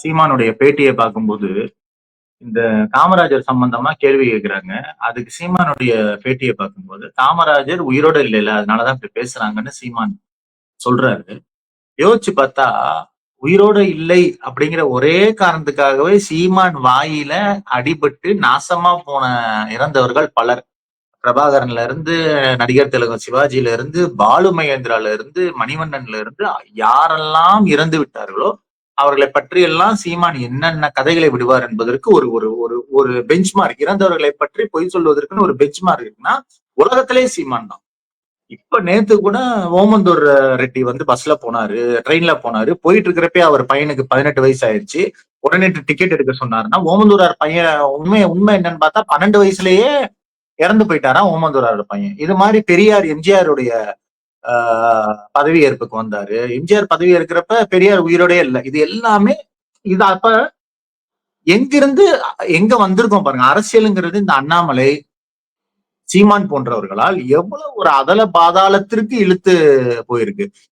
சீமானுடைய பேட்டியை பார்க்கும்போது, இந்த காமராஜர் சம்பந்தமா கேள்வி கேட்கிறாங்க. அதுக்கு சீமானுடைய பேட்டிய பார்க்கும்போது, காமராஜர் உயிரோட இல்லைல்ல, அதனால தான் இப்படி பேசுறாங்கன்னு சீமான் சொல்றாரு. யோசிச்சு பார்த்தா, உயிரோட இல்லை அப்படிங்கிற ஒரே காரணத்துக்காகவே சீமான் வாயில அடிபட்டு நாசமா போன இறந்தவர்கள் பலர். பிரபாகரன்ல இருந்து, நடிகர் திலகம் சிவாஜில இருந்து, பாலு மகேந்திரால இருந்து, மணிவண்ணன்ல இருந்து யாரெல்லாம் இறந்து விட்டார்களோ, அவர்களை பற்றியெல்லாம் சீமான் என்னென்ன கதைகளை விடுவார் என்பதற்கு ஒரு ஒரு ஒரு ஒரு பெஞ்ச்மார்க். இறந்தவர்களை பற்றி பொய் சொல்வதற்குன்னு ஒரு பெஞ்ச்மார்க் இருக்குன்னா, உலகத்திலே சீமான் தான். இப்ப நேத்து கூட ஓமந்தூர் ரெட்டி வந்து பஸ்ல போனாரு, ட்ரெயின்ல போனாரு. போயிட்டு இருக்கிறப்பயே அவர் பையனுக்கு 18 வயசு ஆயிருச்சு. உடனே டிக்கெட் எடுக்க சொன்னாருன்னா, ஓமந்தூரார் பையன் உண்மை உண்மை என்னன்னு பார்த்தா 12 வயசுலயே இறந்து போயிட்டாராம் ஓமந்தூரார் பையன். இது மாதிரி பெரியார் எம்ஜிஆருடைய பதவி ஏற்புக்கு வந்தாரு. எம்ஜிஆர் பதவி ஏற்கிறப்ப பெரியார் உயிரோடயே இல்ல. இது எல்லாமே இது அப்ப எங்கிருந்து எங்க வந்திருக்கோம் பாருங்க. அரசியலுங்கிறது இந்த அண்ணாமலை, சீமான் போன்றவர்களால் எவ்வளவு ஒரு அதல பாதாளத்திற்கு இழுத்து போயிருக்கு.